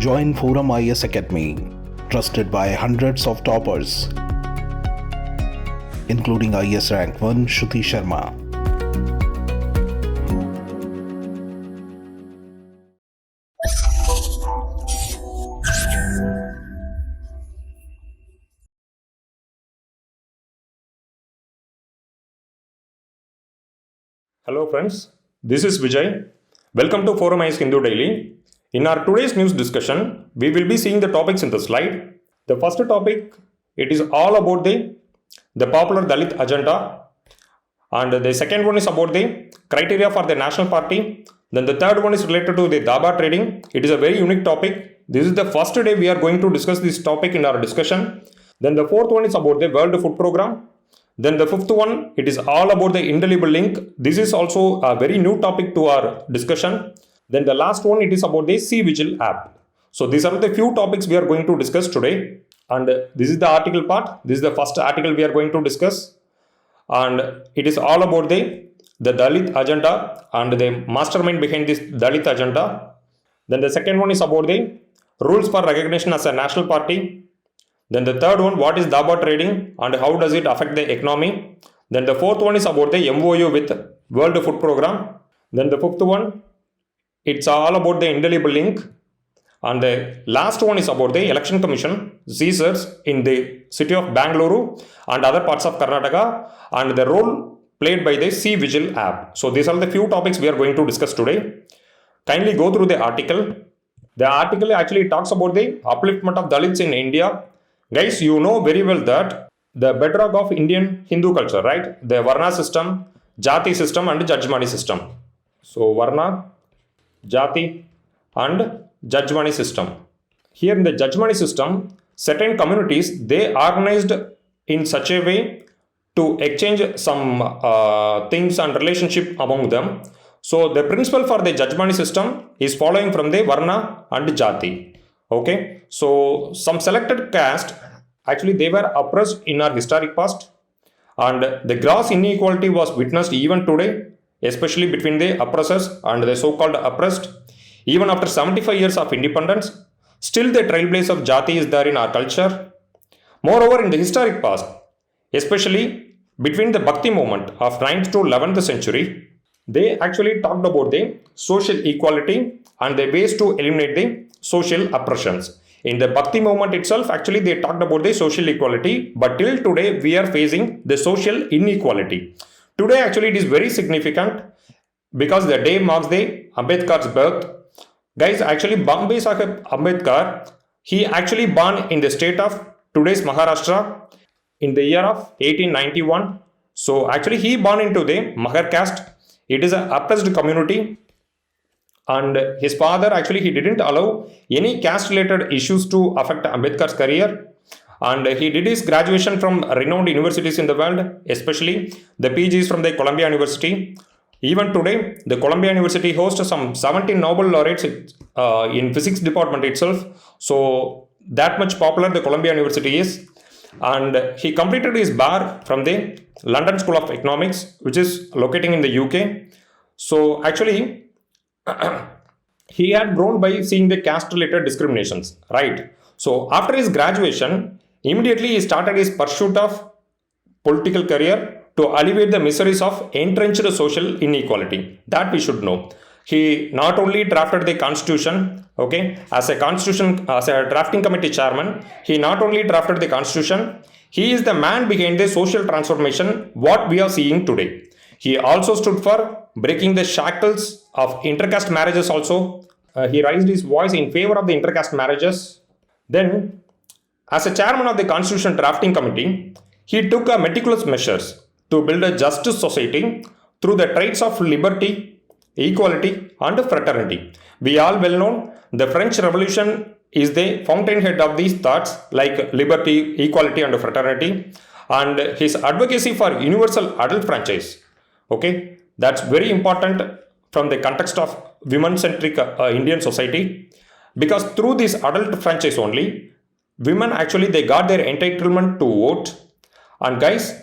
Join ForumIAS Academy, trusted by hundreds of toppers, including IAS Rank 1 Shruti Sharma. Hello friends, this is Vijay. Welcome to ForumIAS Hindu Daily. In our today's news discussion, we will be seeing the topics in the slide. The first topic, it is all about the popular Dalit agenda. And the second one is about the criteria for the national party. Then the third one is related to the Daba trading. It is a very unique topic. This is the first day we are going to discuss this topic in our discussion. Then the fourth one is about the World Food Program. Then the fifth one, it is all about the indelible link. This is also a very new topic to our discussion. Then the last one, it is about the C-Vigil app. So these are the few topics we are going to discuss today. And this is the article part. This is the first article we are going to discuss. And it is all about the Dalit agenda and the mastermind behind this Dalit agenda. Then the second one is about the rules for recognition as a national party. Then the third one, what is Daba trading and how does it affect the economy? Then the fourth one is about the MOU with World Food Program. Then the fifth one, it's all about the indelible link. And the last one is about the Election Commission seizures in the city of Bangalore and other parts of Karnataka and the role played by the C-Vigil app. So these are the few topics we are going to discuss today. Kindly go through the article. The article actually talks about the upliftment of Dalits in India. Guys, you know very well that the bedrock of Indian Hindu culture, right? The Varna system, Jati system and Jajmani system. So Varna, Jati and Jajmani system. Here in the Jajmani system, certain communities, they organized in such a way to exchange some things and relationship among them. So the principle for the Jajmani system is following from the Varna and Jati. Okay, so some selected caste, actually they were oppressed in our historic past and the gross inequality was witnessed even today, especially between the oppressors and the so-called oppressed. Even after 75 years of independence, still the trailblaze of Jati is there in our culture. Moreover, in the historic past, especially between the Bhakti movement of 9th to 11th century, they actually talked about the social equality and the ways to eliminate the social oppressions. In the Bhakti movement itself, actually they talked about the social equality, but till today we are facing the social inequality. Today actually it is very significant because the day marks the Ambedkar's birth. Guys, actually Bombay Sahib Ambedkar, he actually born in the state of today's Maharashtra in the year of 1891. So actually he born into the Mahar caste. It is an oppressed community. And his father actually he didn't allow any caste related issues to affect Ambedkar's career. And he did his graduation from renowned universities in the world, especially the PGs from the Columbia University. Even today, the Columbia University hosts some 17 Nobel laureates in physics department itself. So that much popular the Columbia University is. And he completed his bar from the London School of Economics, which is located in the UK. So actually, he had grown by seeing the caste related discriminations, right? So after his graduation, immediately he started his pursuit of political career to alleviate the miseries of entrenched social inequality. That we should know. He not only drafted the constitution, okay, as a drafting committee chairman, he not only drafted the constitution, he is the man behind the social transformation what we are seeing today. He also stood for breaking the shackles of intercaste marriages also. He raised his voice in favor of the intercaste marriages. Then, as a chairman of the Constitution Drafting Committee, he took meticulous measures to build a just society through the traits of liberty, equality and fraternity. We all well know the French Revolution is the fountainhead of these thoughts like liberty, equality and fraternity, and his advocacy for universal adult franchise. Okay, that's very important from the context of women-centric Indian society, because through this adult franchise only, women actually they got their entitlement to vote. And guys,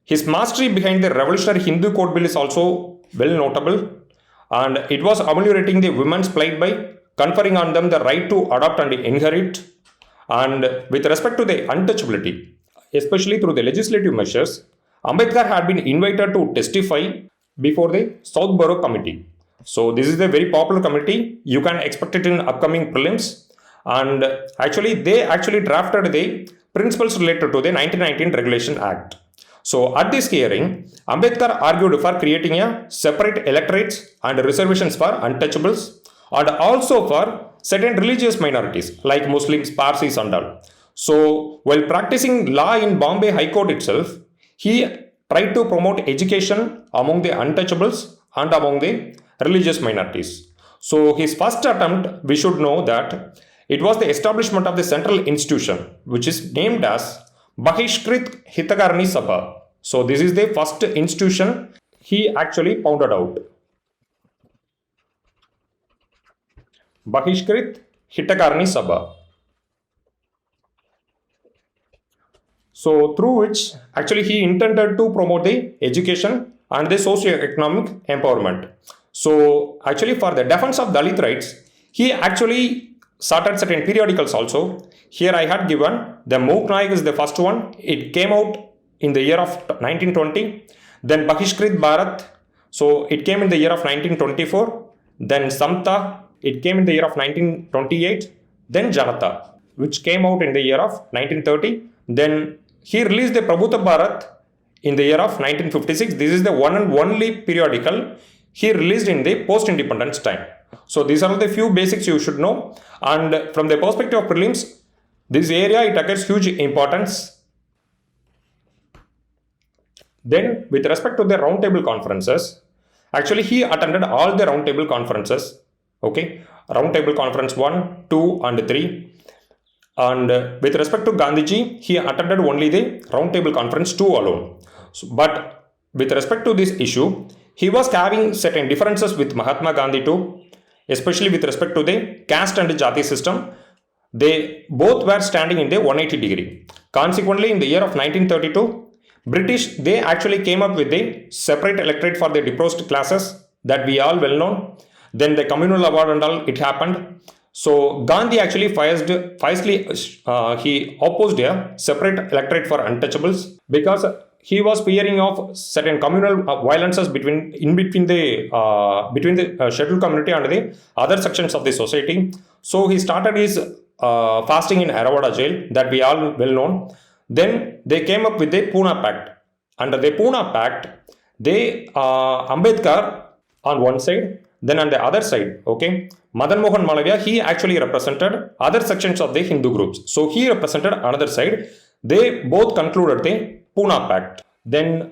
his mastery behind the revolutionary Hindu code bill is also well notable, and it was ameliorating the women's plight by conferring on them the right to adopt and inherit. And with respect to the untouchability, especially through the legislative measures, Ambedkar had been invited to testify before the Southborough Committee. So this is a very popular committee. You can expect it in upcoming prelims. And they actually drafted the principles related to the 1919 Regulation Act. So at this hearing, Ambedkar argued for creating a separate electorates and reservations for untouchables and also for certain religious minorities like Muslims, Parsis and all. So while practicing law in Bombay High Court itself, he tried to promote education among the untouchables and among the religious minorities. So his first attempt, we should know that it was the establishment of the central institution, which is named as Bahishkrit Hitakarni Sabha. So this is the first institution he actually founded out. Bahishkrit Hitakarni Sabha. So through which actually he intended to promote the education and the socio-economic empowerment. So actually for the defense of Dalit rights, he actually started certain periodicals also. Here I had given the Mook Naik is the first one. It came out in the year of 1920. Then Bahishkrit Bharat. So it came in the year of 1924. Then Samta. It came in the year of 1928. Then Janata, which came out in the year of 1930. Then he released the Prabhuta Bharat in the year of 1956. This is the one and only periodical he released in the post-independence time. So these are the few basics you should know. And from the perspective of prelims, this area, it occurs huge importance. Then with respect to the roundtable conferences, actually he attended all the roundtable conferences. Okay, roundtable conference 1, 2 and 3. And with respect to Gandhiji, he attended only the roundtable conference 2 alone. So, but with respect to this issue, he was having certain differences with Mahatma Gandhi too, especially with respect to the caste and jati system. They both were standing in the 180 degree. Consequently, in the year of 1932, British, they actually came up with a separate electorate for the depressed classes that we all well know. Then the communal award and all, it happened. So Gandhi actually he opposed a separate electorate for untouchables because he was fearing of certain communal violences between the scheduled community and the other sections of the society. So he started his fasting in Aravada jail that we all well known. Then they came up with the Pune Pact. Under the Pune Pact, they Ambedkar on one side, then on the other side, okay, Madan Mohan Malaviya, he actually represented other sections of the Hindu groups. So he represented another side. They both concluded the Pune Pact. Then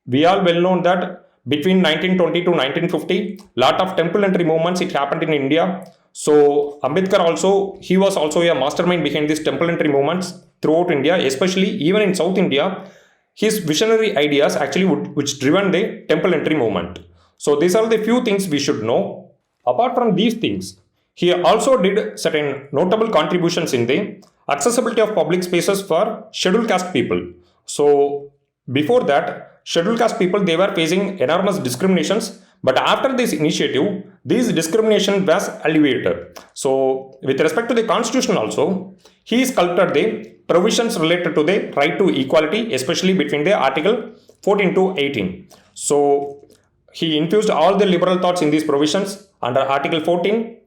we all well known that between 1920 to 1950, lot of temple entry movements it happened in India. So Ambedkar also, he was also a mastermind behind these temple entry movements throughout India, especially even in South India. His visionary ideas actually which driven the temple entry movement. So these are the few things we should know. Apart from these things, he also did certain notable contributions in the accessibility of public spaces for scheduled caste people. So before that, scheduled caste people, they were facing enormous discriminations. But after this initiative, this discrimination was alleviated. So with respect to the constitution also, he sculpted the provisions related to the right to equality, especially between the article 14 to 18. So he infused all the liberal thoughts in these provisions. Under article 14,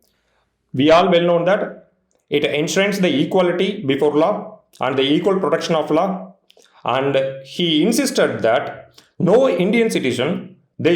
we all well know that it enshrines the equality before law and the equal protection of law. And he insisted that no Indian citizen, no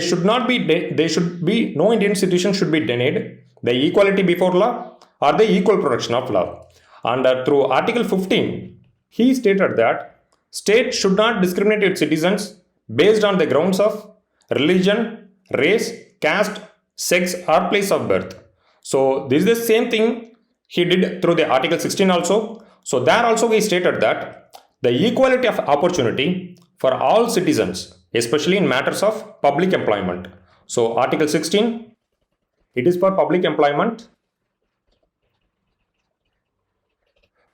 Indian citizen should be denied the equality before law or the equal protection of law. And through article 15, he stated that state should not discriminate its citizens based on the grounds of religion, race, caste, sex or place of birth. So this is the same thing he did through the article 16 also. So there also he stated that the equality of opportunity for all citizens, especially in matters of public employment. So article 16, it is for public employment.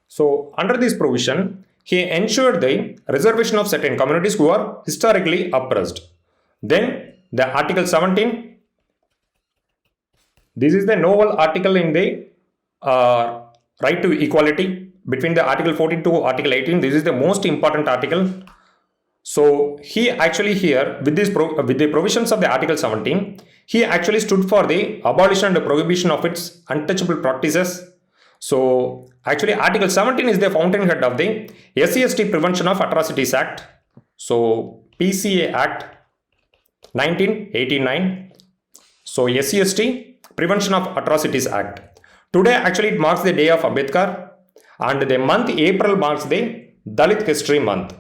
So under this provision, he ensured the reservation of certain communities who are historically oppressed. Then the article 17, This is the novel article in the right to equality between the Article 14 to Article 18. This is the most important article. So he actually here with with the provisions of the Article 17, he actually stood for the abolition and the prohibition of its untouchable practices. So actually Article 17 is the fountainhead of the SCST Prevention of Atrocities Act. So PCA Act 1989. So SCST Prevention of Atrocities Act. Today actually it marks the day of Ambedkar, and the month April marks the Dalit History Month.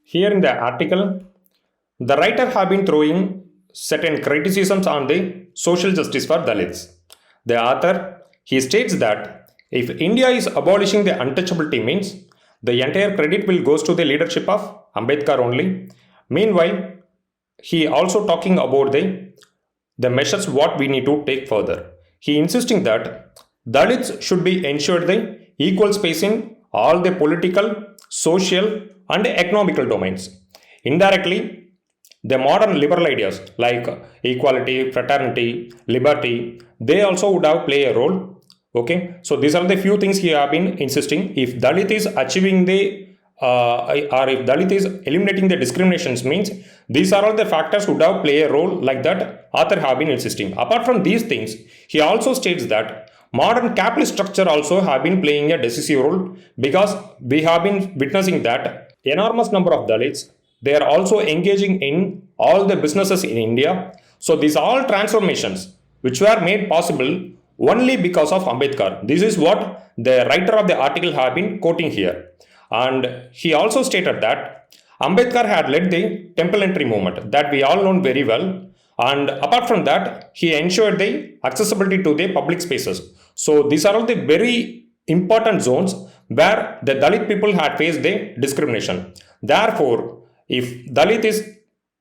Here in the article, the writer have been throwing certain criticisms on the social justice for Dalits. The author, he states that if India is abolishing the untouchability means the entire credit will goes to the leadership of Ambedkar only. Meanwhile, he also talking about the measures what we need to take further. He insisting that Dalits should be ensured the equal space in all the political, social and economical domains. Indirectly, the modern liberal ideas like equality, fraternity, liberty, they also would have play a role. Okay, so these are the few things he have been insisting. If Dalit is achieving the or if Dalit is eliminating the discriminations means these are all the factors would have play a role like that author have been insisting. Apart from these things, he also states that modern capitalist structure also have been playing a decisive role, because we have been witnessing that enormous number of Dalits, they are also engaging in all the businesses in India. So these all transformations which were made possible only because of Ambedkar. This is what the writer of the article have been quoting here. And he also stated that Ambedkar had led the temple entry movement that we all know very well. And apart from that, he ensured the accessibility to the public spaces. So these are all the very important zones where the Dalit people had faced the discrimination. Therefore, if Dalit is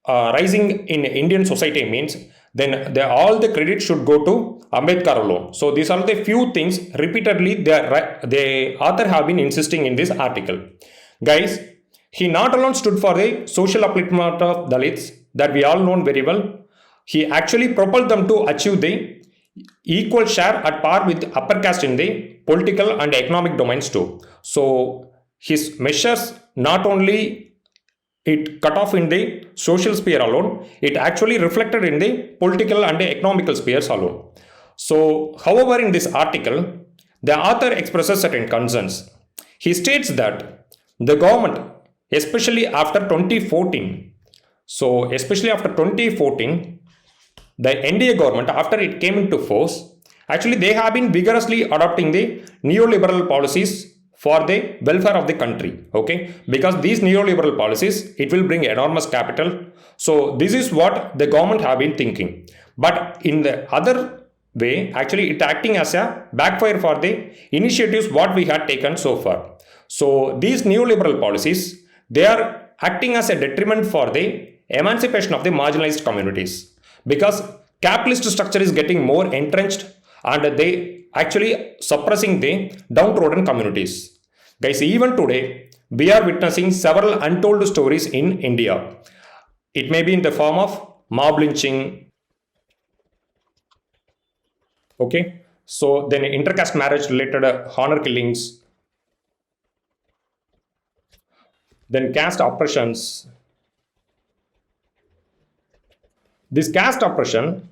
rising in Indian society means then all the credit should go to Ambedkar alone. So these are the few things repeatedly the author have been insisting in this article. Guys, he not alone stood for the social upliftment of Dalits that we all know very well. He actually propelled them to achieve the equal share at par with upper caste in the political and economic domains too. So his measures not only it cut off in the social sphere alone, it actually reflected in the political and the economical spheres alone. So, however, in this article, the author expresses certain concerns. He states that the government, especially after 2014, the NDA government, after it came into force, actually they have been vigorously adopting the neoliberal policies for the welfare of the country. Okay, because these neoliberal policies, it will bring enormous capital. So this is what the government have been thinking. But in the other way, actually it acting as a backfire for the initiatives what we had taken so far. So these neoliberal policies, they are acting as a detriment for the emancipation of the marginalized communities, because capitalist structure is getting more entrenched and they actually suppressing the downtrodden communities. Guys, even today, we are witnessing several untold stories in India. It may be in the form of mob lynching. Okay, so then intercaste marriage related honor killings, then caste oppressions. This caste oppression,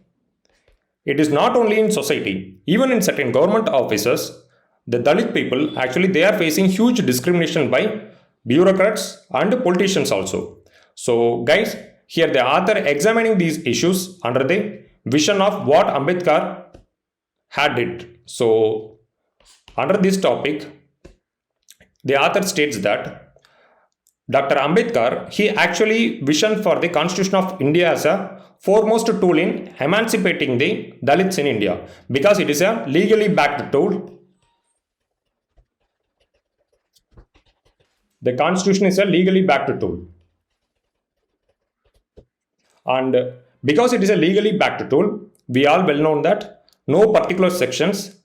it is not only in society, even in certain government offices, the Dalit people actually they are facing huge discrimination by bureaucrats and politicians also. So guys, here the author examining these issues under the vision of what Ambedkar had it. So under this topic, the author states that Dr. Ambedkar, he actually visioned for the Constitution of India as a foremost tool in emancipating the Dalits in India, because it is a legally backed tool. The Constitution is a legally backed tool. And because it is a legally backed tool, we all well known that no particular sections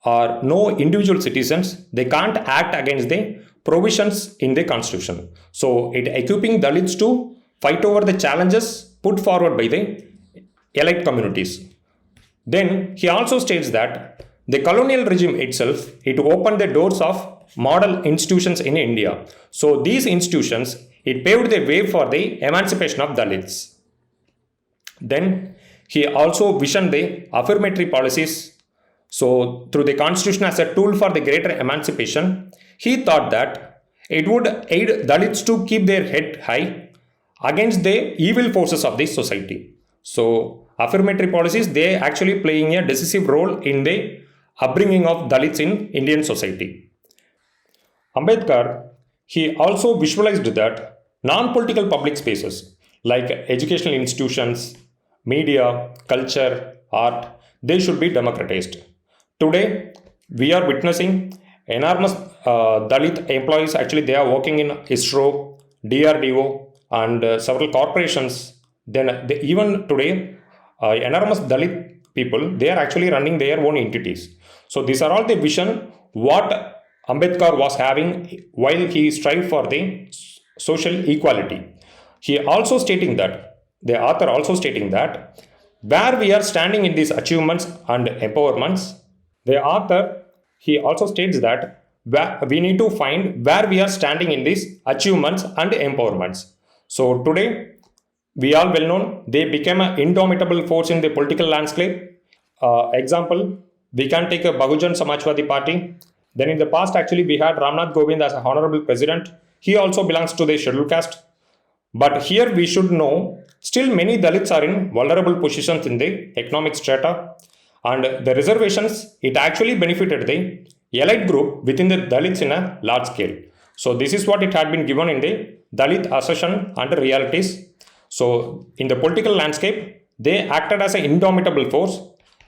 or no individual citizens, they can't act against the provisions in the Constitution. So it equipping Dalits to fight over the challenges put forward by the elite communities. Then he also states that the colonial regime itself, it opened the doors of model institutions in India. So these institutions, it paved the way for the emancipation of Dalits. Then he also visioned the affirmatory policies. So through the constitution as a tool for the greater emancipation, he thought that it would aid Dalits to keep their head high against the evil forces of the society. So affirmatory policies, they actually playing a decisive role in the upbringing of Dalits in Indian society. Ambedkar, he also visualized that non-political public spaces like educational institutions, media, culture, art, they should be democratized. Today, we are witnessing enormous Dalit employees, actually they are working in ISRO, DRDO and several corporations. Then even today, enormous Dalit people, they are actually running their own entities. So these are all the vision what Ambedkar was having while he strived for the social equality. He also stating that, the author also stating that, where we are standing in these achievements and empowerments, the author, he also states that we need to find where we are standing in these achievements and empowerments. So today, we all well known, they became an indomitable force in the political landscape. Example, we can take a Bahujan Samajwadi Party. Then in the past, actually, we had Ramnath Govind as a honorable president. He also belongs to the scheduled caste. But here we should know, still many Dalits are in vulnerable positions in the economic strata. And the reservations, it actually benefited the elite group within the Dalits in a large scale. So this is what it had been given in the Dalit assertion and realities. So in the political landscape, they acted as an indomitable force.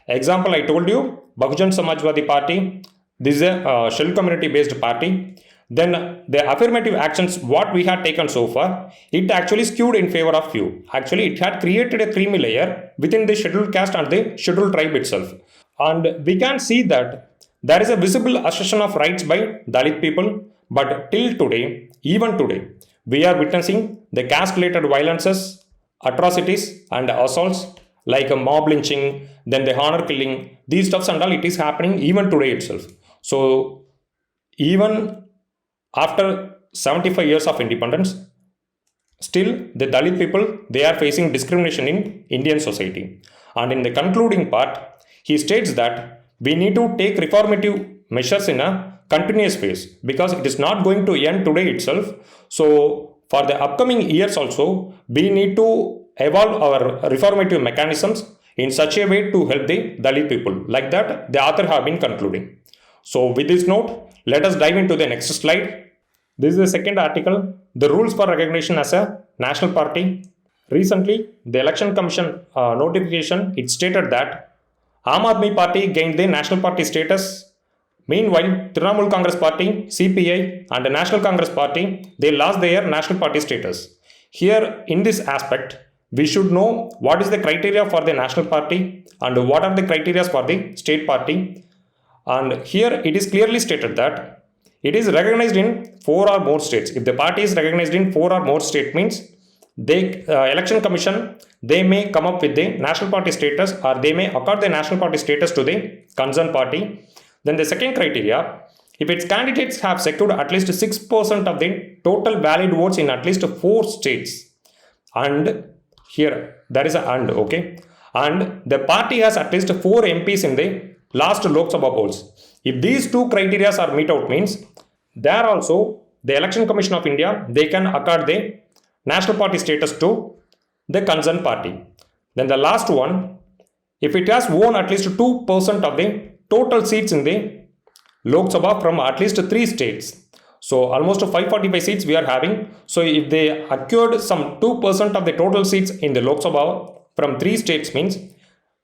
Example, I told you, Bahujan Samajwadi Party, this is a scheduled community based party. Then the affirmative actions, what we had taken so far, it actually skewed in favor of few. Actually, it had created a creamy layer within the scheduled caste and the scheduled tribe itself. And we can see that there is a visible assertion of rights by Dalit people. But till today, even today, we are witnessing the caste-related violences, atrocities and assaults like a mob lynching, then the honor killing, these stuffs and all, it is happening even today itself. So even after 75 years of independence, still the Dalit people, they are facing discrimination in Indian society. And in the concluding part, he states that we need to take reformative measures in a continuous phase because it is not going to end today itself. So for the upcoming years also, we need to evolve our reformative mechanisms in such a way to help the Dalit people. Like that, the author have been concluding. So with this note, let us dive into the next slide. This is the second article, the rules for recognition as a national party. Recently, the Election Commission notification, it stated that Aam Aadmi Party gained the national party status. Meanwhile, Trinamool Congress Party, CPI and the National Congress Party, they lost their national party status. Here, in this aspect, we should know what is the criteria for the national party and what are the criteria for the state party. And here it is clearly stated that it is recognized in 4 or more states. If the party is recognized in 4 or more states, means the election commission, they may come up with the national party status or they may accord the national party status to the concerned party. Then the second criteria, if its candidates have secured at least 6% of the total valid votes in at least 4 states. And here there is a and, okay. And the party has at least 4 MPs in the last Lok Sabha polls. If these 2 criteria are met out, means there also the Election Commission of India, they can accord the national party status to the concerned party. Then the last one, if it has won at least 2% of the total seats in the Lok Sabha from at least 3 states. So almost 545 seats we are having. So if they acquired some 2% of the total seats in the Lok Sabha from 3 states, means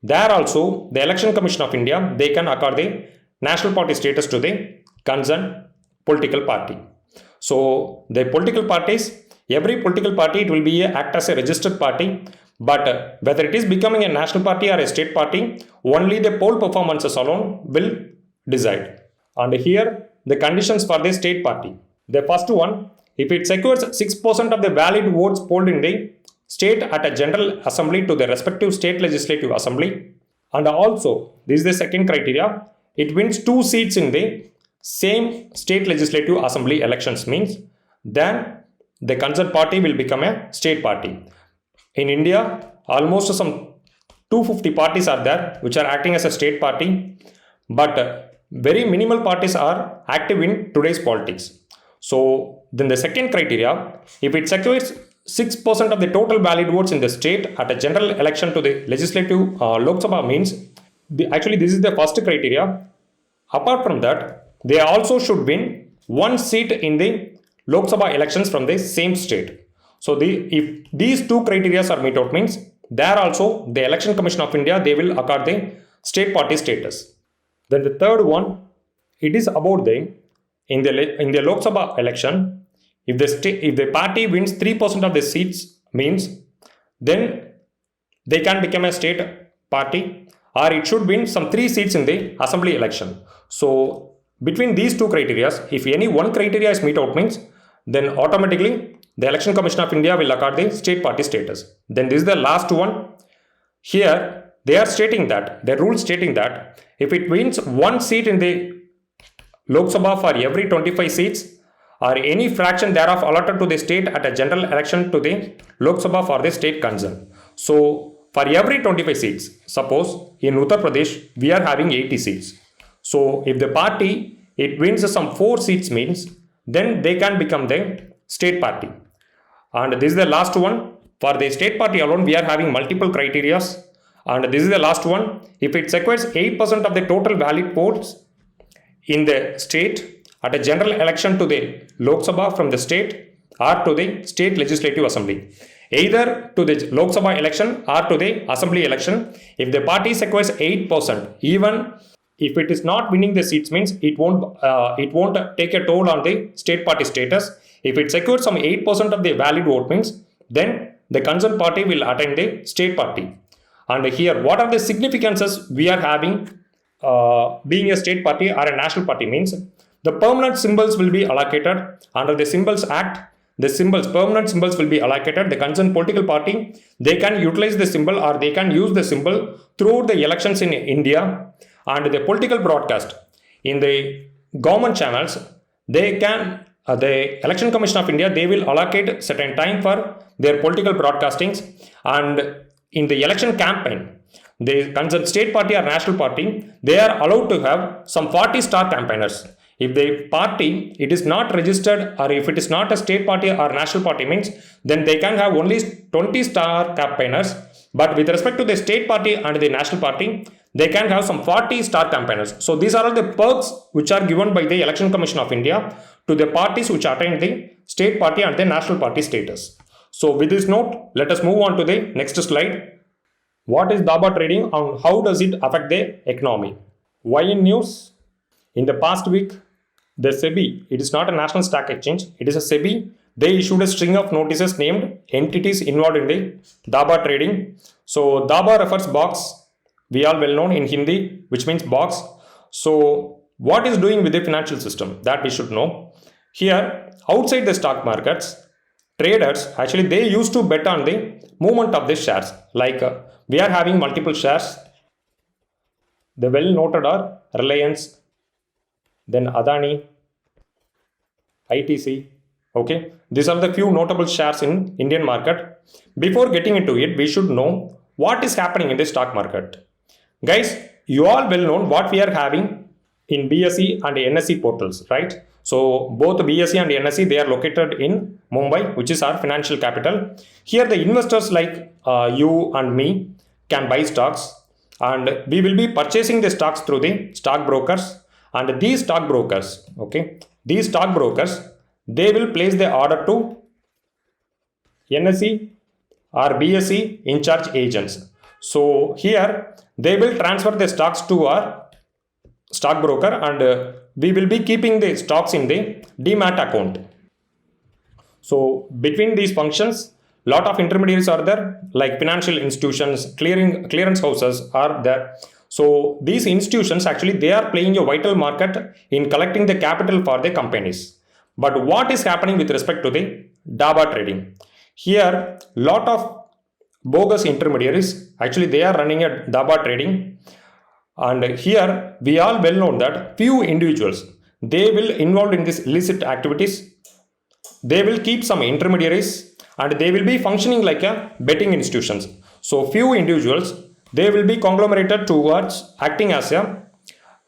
there also the Election Commission of India, they can accord the national party status to the concerned political party. So the political parties, every political party, it will be act as a registered party, but whether it is becoming a national party or a state party, only the poll performances alone will decide. And here the conditions for the state party. The first one, if it secures 6% of the valid votes polled in the state at a general assembly to the respective state legislative assembly. And also, this is the second criteria, it wins 2 seats in the same state legislative assembly elections, means then the concerned party will become a state party. In India, almost some 250 parties are there which are acting as a state party, but very minimal parties are active in today's politics. So then the second criteria, if it secures 6% of the total valid votes in the state at a general election to the legislative Lok Sabha, means actually this is the first criteria. Apart from that, they also should win 1 seat in the Lok Sabha elections from the same state. So if these 2 criteria are met out, means there also the Election Commission of India, they will accord the state party status. Then the third one, it is about in the Lok Sabha election, if the party wins 3% of the seats, means then they can become a state party, or it should win some 3 seats in the assembly election. So between these 2 criteria, if any one criteria is met out, means then automatically the Election Commission of India will accord the state party status. Then this is the last one. Here they are stating that, the rule stating that if it wins 1 seat in the Lok Sabha for every 25 seats, or any fraction thereof allotted to the state at a general election to the Lok Sabha for the state concerned. So for every 25 seats, suppose in Uttar Pradesh we are having 80 seats. So if the party it wins some 4 seats, means then they can become the state party. And this is the last one. For the state party alone, we are having multiple criteria. And this is the last one. If it secures 8% of the total valid votes in the state at a general election to the Lok Sabha from the state or to the state legislative assembly, either to the Lok Sabha election or to the assembly election, if the party secures 8%, even if it is not winning the seats, means it won't take a toll on the state party status. If it secures some 8% of the valid vote, means then the concerned party will attend the state party. And here, what are the significances we are having being a state party or a national party, means the permanent symbols will be allocated under the Symbols Act. The permanent symbols will be allocated. The concerned political party, they can utilize the symbol or they can use the symbol throughout the elections in India. And the political broadcast in the government channels, they can, the Election Commission of India, they will allocate certain time for their political broadcastings. And in the election campaign, the concerned state party or national party, they are allowed to have some 40 star campaigners. If the party, it is not registered, or if it is not a state party or national party, means then they can have only 20 star campaigners. But with respect to the state party and the national party, they can have some 40 star campaigners. So these are all the perks which are given by the Election Commission of India to the parties which attain the state party and the national party status. So with this note, let us move on to the next slide. What is Daba trading and how does it affect the economy? Why in news? In the past week, the SEBI, it is not a national stock exchange, it is a SEBI. They issued a string of notices named entities involved in the Daba trading. So Daba refers box, we all well known in Hindi, which means box. So what is doing with the financial system, that we should know. Here, outside the stock markets, traders, actually they used to bet on the movement of the shares. Like we are having multiple shares. The well noted are Reliance, then Adani, ITC. Okay, these are the few notable shares in Indian market. Before getting into it, we should know what is happening in the stock market. Guys, you all well known what we are having in BSE and NSE portals, right? So both BSE and NSE, they are located in Mumbai, which is our financial capital. Here the investors like you and me can buy stocks, and we will be purchasing the stocks through the stock brokers. And these stock brokers, okay, these stock brokers, they will place the order to NSE or BSE in charge agents. So here they will transfer the stocks to our stock broker, and we will be keeping the stocks in the demat account. So between these functions, lot of intermediaries are there, like financial institutions, clearance houses are there. So these institutions, actually they are playing a vital market in collecting the capital for the companies. But what is happening with respect to the Daba trading? Here, lot of bogus intermediaries, actually they are running a daba trading. And here we all well known that few individuals, they will involved in this illicit activities. They will keep some intermediaries and they will be functioning like a betting institutions. So few individuals, they will be conglomerated towards acting as a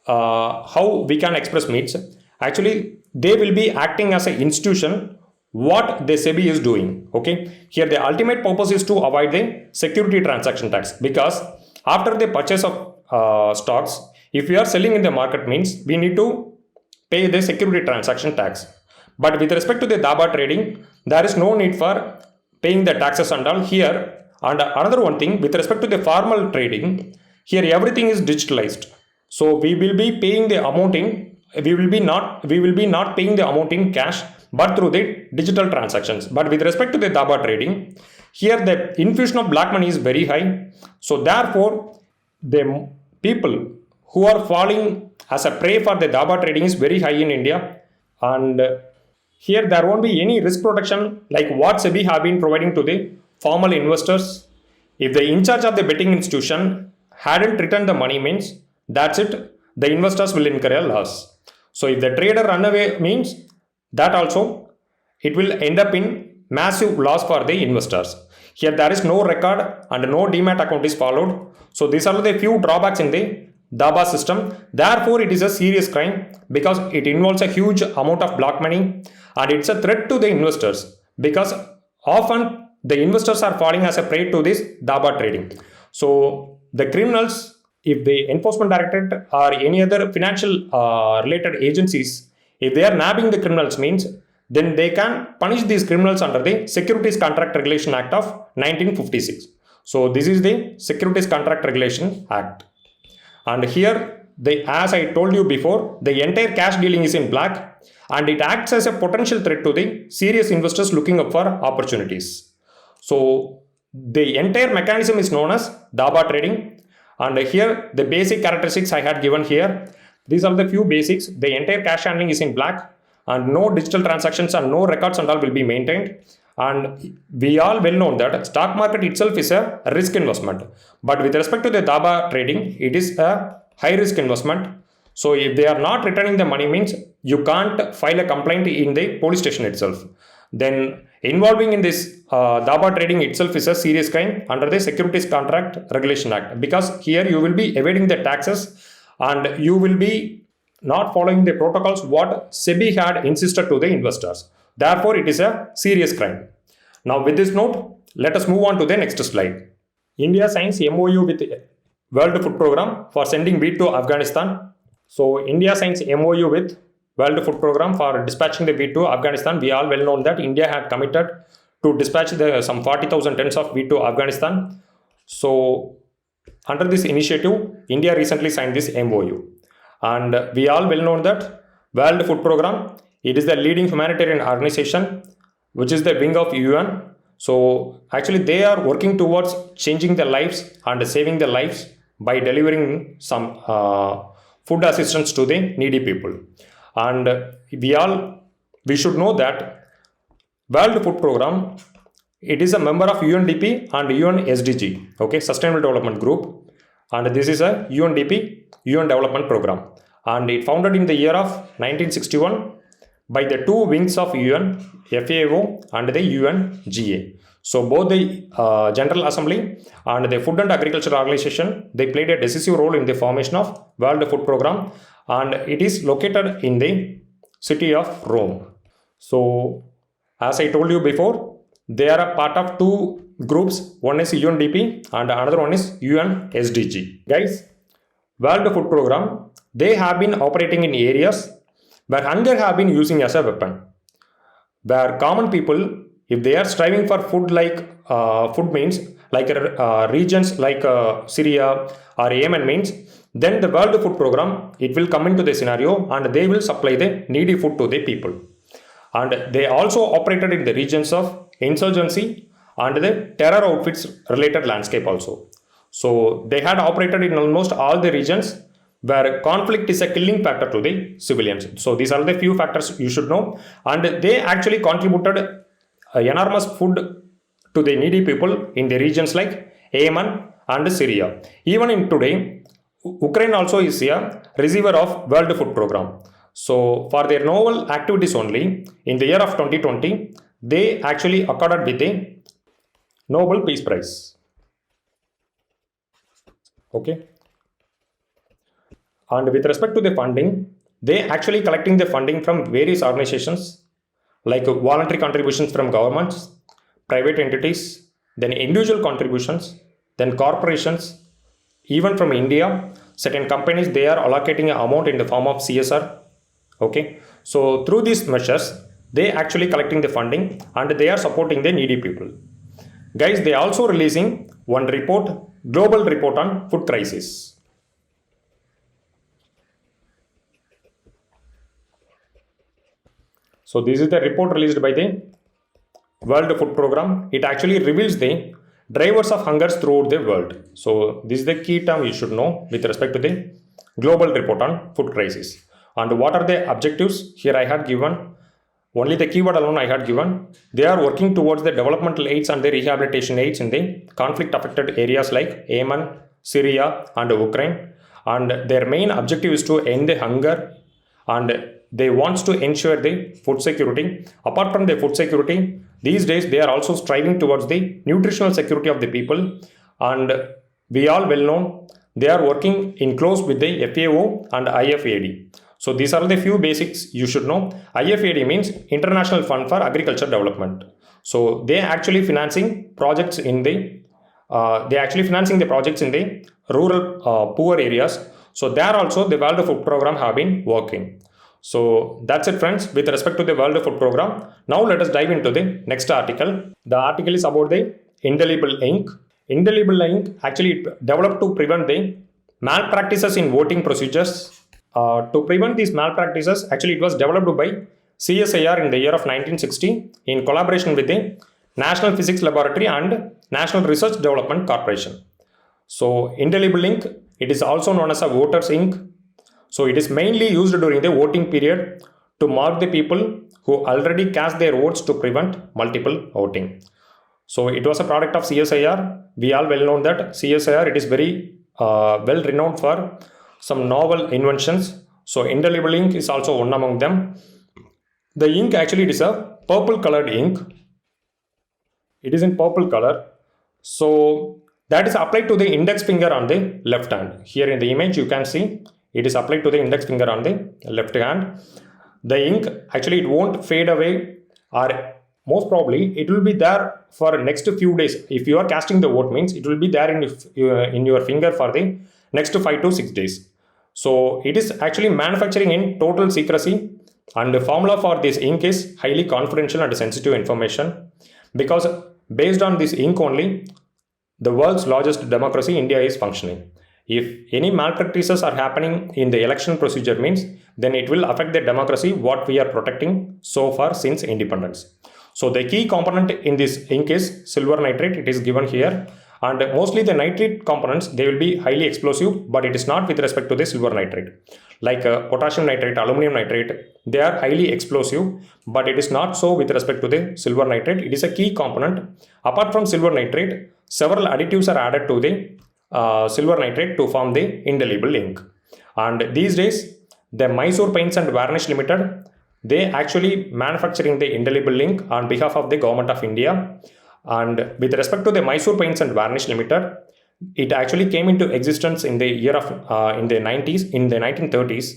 how we can express means. Actually, they will be acting as an institution what the SEBI is doing. Okay, here the ultimate purpose is to avoid the security transaction tax, because after the purchase of stocks, if we are selling in the market means we need to pay the security transaction tax. But with respect to the daba trading, there is no need for paying the taxes and all here. And another one thing, with respect to the formal trading, here everything is digitalized. So we will be paying the amount in, we will be not paying the amount in cash, but through the digital transactions. But with respect to the daba trading, here the infusion of black money is very high. So therefore, the people who are falling as a prey for the daba trading is very high in India. And here there won't be any risk protection like what SEBI have been providing to the formal investors. If the in charge of the betting institution hadn't returned the money means, that's it, the investors will incur a loss. So if the trader run away means, that also it will end up in massive loss for the investors. Here there is no record and no demat account is followed. So these are the few drawbacks in the daba system. Therefore it is a serious crime because it involves a huge amount of black money and it's a threat to the investors, because often the investors are falling as a prey to this daba trading. So the criminals, if the enforcement directorate or any other financial related agencies, if they are nabbing the criminals means, then they can punish these criminals under the Securities Contract Regulation Act of 1956. So this is the Securities Contract Regulation Act. And here, as I told you before, the entire cash dealing is in black and it acts as a potential threat to the serious investors looking up for opportunities. So the entire mechanism is known as daba trading. And here the basic characteristics I had given here. These are the few basics. The entire cash handling is in black and no digital transactions and no records and all will be maintained. And we all well know that stock market itself is a risk investment. But with respect to the daba trading, it is a high risk investment. So if they are not returning the money means you can't file a complaint in the police station itself. Then involving in this daba trading itself is a serious crime under the Securities Contract Regulation Act, because here you will be evading the taxes and you will be not following the protocols what SEBI had insisted to the investors. Therefore, it is a serious crime. Now, with this note, let us move on to the next slide. India signs MOU with World Food Program for sending wheat to Afghanistan. So, India signs MOU with World Food Program for dispatching the wheat to Afghanistan. We all well known that India had committed to dispatch some 40,000 tons of wheat to Afghanistan. So, under this initiative, India recently signed this MOU. And we all well know that World Food Program, it is the leading humanitarian organization, which is the wing of UN. So actually they are working towards changing the lives and saving the lives by delivering some food assistance to the needy people. And we should know that World Food Program, it is a member of UNDP and UN SDG, okay, Sustainable Development Group. And this is a UNDP, UN Development Program. And it founded in the year of 1961 by the two wings of UN, FAO and the UNGA. So both the General Assembly and the Food and Agriculture Organization, they played a decisive role in the formation of World Food Program, and it is located in the city of Rome. So as I told you before, they are a part of two groups. One is UNDP and another one is UN SDG. Guys, World Food Program, they have been operating in areas where hunger have been using as a weapon. Where common people, if they are striving for food like food means like regions like Syria or Yemen means, then the World Food Program, it will come into the scenario and they will supply the needy food to the people. And they also operated in the regions of insurgency and the terror outfits related landscape also. So they had operated in almost all the regions where conflict is a killing factor to the civilians. So these are the few factors you should know. And they actually contributed enormous food to the needy people in the regions like Yemen and Syria. Even in today, Ukraine also is a receiver of World Food Program. So for their novel activities only, in the year of 2020, they actually accorded with a Nobel Peace Prize. Okay. And with respect to the funding, they actually collecting the funding from various organizations like voluntary contributions from governments, private entities, then individual contributions, then corporations, even from India. Certain companies they are allocating an amount in the form of CSR. Okay, so through these measures, they actually collecting the funding and they are supporting the needy people. Guys, they also releasing one report, global report on food crisis. So this is the report released by the World Food Program. It actually reveals the drivers of hunger throughout the world. So this is the key term you should know with respect to the global report on food crisis. And what are the objectives? Here I had given only the keyword alone I had given. They are working towards the developmental aids and the rehabilitation aids in the conflict affected areas like Yemen, Syria and Ukraine. And their main objective is to end the hunger, and they want to ensure the food security. Apart from the food security, these days they are also striving towards the nutritional security of the people, and we all well know they are working in close with the FAO and IFAD. So these are the few basics you should know. IFAD means International Fund for Agriculture Development. So they actually financing projects in the rural poor areas. So there also the World Food Program have been working. So that's it, friends, with respect to the World Food Program. Now let us dive into the next article. The article is about the indelible ink. Indelible ink actually developed to prevent the malpractices in voting procedures. To prevent these malpractices, actually it was developed by CSIR in the year of 1960 in collaboration with the National Physics Laboratory and National Research Development Corporation. So indelible ink, it is also known as a voter's ink. So it is mainly used during the voting period to mark the people who already cast their votes to prevent multiple voting. So it was a product of CSIR. We all well know that CSIR, it is very well renowned for some novel inventions. So indelible ink is also one among them. The ink actually it is a purple colored ink. It is in purple color. So that is applied to the index finger on the left hand. Here in the image you can see it is applied to the index finger on the left hand. The ink actually it won't fade away, or most probably it will be there for next few days. If you are casting the vote means it will be there in your finger for the next 5 to 6 days. So it is actually manufacturing in total secrecy, and the formula for this ink is highly confidential and sensitive information, because based on this ink only the world's largest democracy India is functioning. If any malpractices are happening in the election procedure means then it will affect the democracy what we are protecting so far since independence. So the key component in this ink is silver nitrate. It is given here, and mostly the nitrate components they will be highly explosive, but it is not with respect to the silver nitrate. Like potassium nitrate, aluminum nitrate, they are highly explosive, but it is not so with respect to the silver nitrate. It is a key component. Apart from silver nitrate, several additives are added to the silver nitrate to form the indelible ink. And these days the Mysore Paints and Varnish Limited, they actually manufacturing the indelible ink on behalf of the government of India. And with respect to the Mysore Paints and Varnish Limited, it actually came into existence in the year of in the 1930s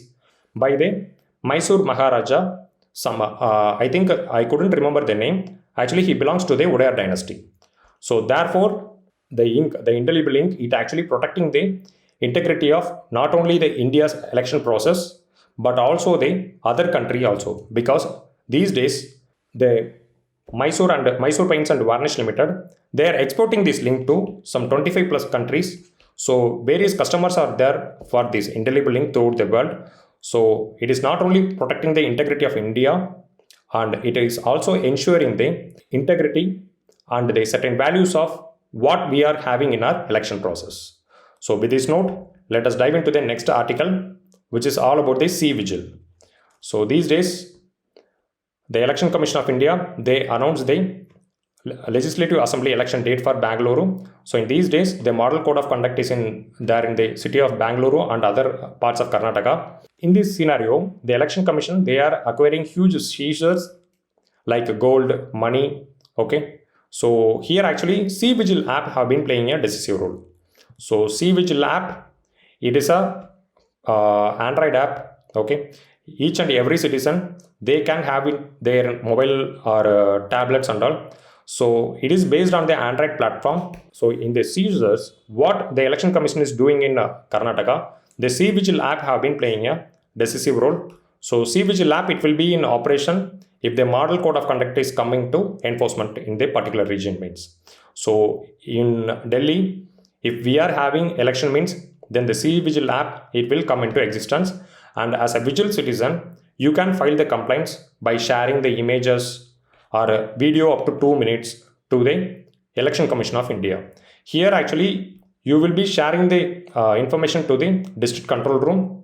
by the Mysore Maharaja. I think I couldn't remember the name. Actually he belongs to the Udayyar dynasty. So therefore the ink, the indelible ink, it actually protecting the integrity of not only the India's election process but also the other country also, because these days the Mysore Paints and Varnish Limited, they are exporting this ink to some 25 plus countries. So various customers are there for this indelible ink throughout the world. So it is not only protecting the integrity of India, and it is also ensuring the integrity and the certain values of what we are having in our election process. So with this note, let us dive into the next article, which is all about the sea vigil. So these days, the Election Commission of India, they announced the legislative assembly election date for Bangalore. So in these days, the model code of conduct is in the city of Bangalore and other parts of Karnataka. In this scenario, the election commission, they are acquiring huge seizures like gold, money. Okay. So here actually C-Vigil app have been playing a decisive role. So C-Vigil app, it is a Android app. Okay. Each and every citizen, they can have in their mobile or tablets and all. So it is based on the Android platform. So in the seizures, what the election commission is doing in Karnataka, the C-Vigil app have been playing a decisive role. So C-Vigil app, it will be in operation if the model code of conduct is coming to enforcement in the particular region means. So in Delhi, if we are having election means, then the C-Vigil app, it will come into existence. And as a Vigil citizen, you can file the complaints by sharing the images or a video up to 2 minutes to the Election Commission of India. Here actually, you will be sharing the information to the district control room.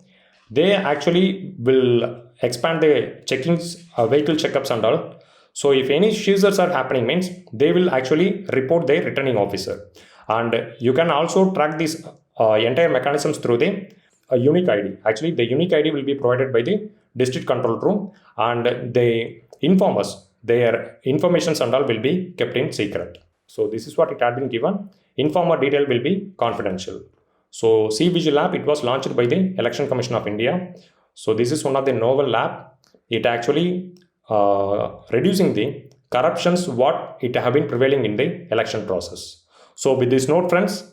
They actually will expand the checkings, vehicle checkups and all. So if any seizures are happening means, they will actually report the returning officer. And you can also track these entire mechanisms through the unique ID. Actually, the unique ID will be provided by the district control room, and they inform us their informations and all will be kept in secret. So this is what it had been given. Informer detail will be confidential. So C-Vigil app, it was launched by the Election Commission of India. So this is one of the novel app. It actually reducing the corruptions what it have been prevailing in the election process. So with this note, friends,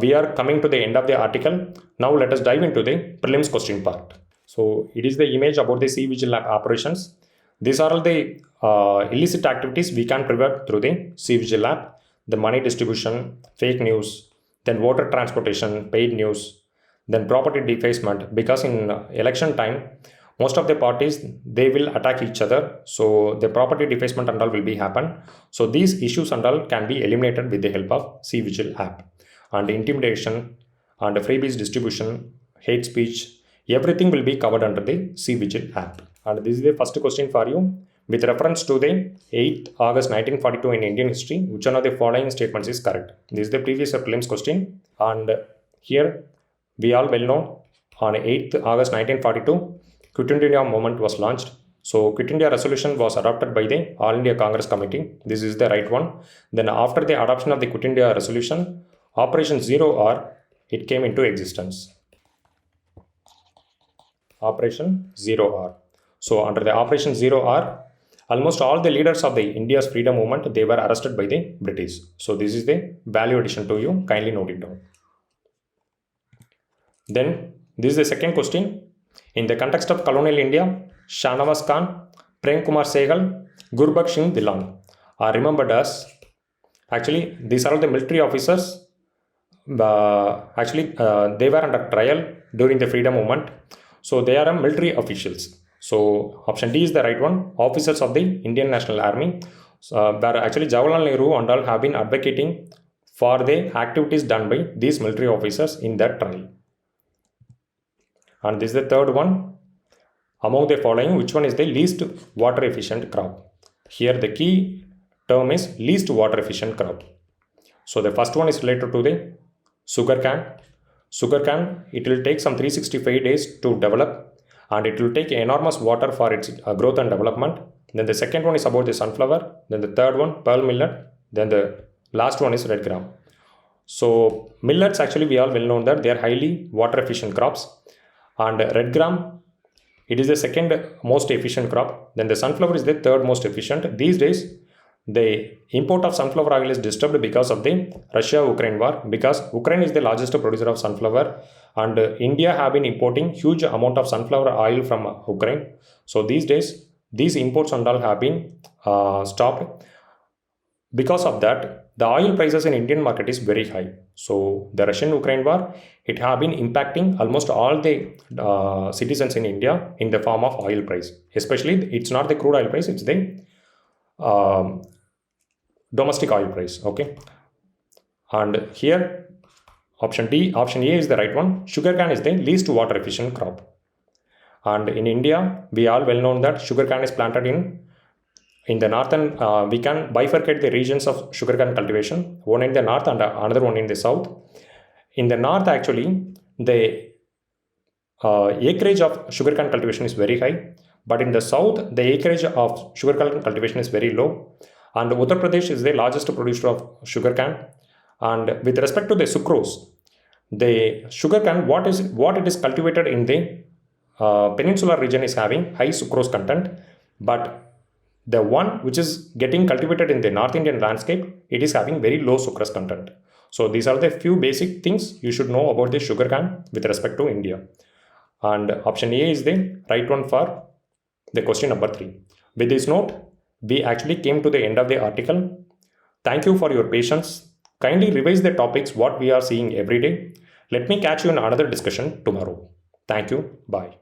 we are coming to the end of the article. Now let us dive into the prelims question part. So it is the image about the C-Vigil app operations. These are all the illicit activities we can prevent through the C-Vigil app. The money distribution, fake news, then voter transportation, paid news, then property defacement. Because in election time, most of the parties, they will attack each other. So the property defacement and all will be happen. So these issues and all can be eliminated with the help of C-Vigil app. And intimidation and freebies distribution, hate speech, everything will be covered under the C-Vigil app. And this is the first question for you. With reference to the 8th August 1942 in Indian history, which one of the following statements is correct? This is the previous prelims question. And here we all well know on 8th August 1942, Quit India movement was launched. So Quit India resolution was adopted by the All India Congress Committee. This is the right one. Then after the adoption of the Quit India resolution, Operation Zero Hour, it came into existence. Operation Zero Hour. So under the Operation Zero Hour, almost all the leaders of the India's freedom movement, they were arrested by the British. So this is the value addition to you. Kindly note it down. Then this is the second question. In the context of colonial India, Shahnawaz Khan, Prem Kumar Sehgal, Gurbakh Singh Dhillon are remembered as, actually these are all the military officers. They were under trial during the freedom movement. So they are military officials. So option D is the right one. Officers of the Indian National Army, where actually Jawaharlal Nehru and all have been advocating for the activities done by these military officers in that trial. And this is the third one. Among the following, which one is the least water efficient crop? Here the key term is least water efficient crop. So the first one is related to the sugarcane. Sugarcane, it will take some 365 days to develop, and it will take enormous water for its growth and development. Then the second one is about the sunflower. Then the third one, pearl millet. Then the last one is red gram. So millets, actually we all well known that they are highly water efficient crops. And red gram, it is the second most efficient crop. Then the sunflower is the third most efficient. These days, the import of sunflower oil is disturbed because of the Russia-Ukraine war, because Ukraine is the largest producer of sunflower, and India have been importing huge amount of sunflower oil from Ukraine. So these days, these imports and all have been stopped. Because of that, the oil prices in Indian market is very high. So the Russian-Ukraine war, it have been impacting almost all the citizens in India in the form of oil price. Especially, it's not the crude oil price, it's the domestic oil price. Okay. And here, option A is the right one. Sugarcane is the least water efficient crop. And in India, we all well known that sugarcane is planted in in the northern, we can bifurcate the regions of sugarcane cultivation, one in the north and another one in the south. In the north, actually, the acreage of sugarcane cultivation is very high, but in the south, the acreage of sugarcane cultivation is very low. And Uttar Pradesh is the largest producer of sugarcane. And with respect to the sucrose, the sugarcane, what it is cultivated in the peninsular region is having high sucrose content, but the one which is getting cultivated in the North Indian landscape, it is having very low sucrose content. So these are the few basic things you should know about the sugarcane with respect to India. And option A is the right one for the question number 3. With this note, we actually came to the end of the article. Thank you for your patience. Kindly revise the topics what we are seeing every day. Let me catch you in another discussion tomorrow. Thank you. Bye.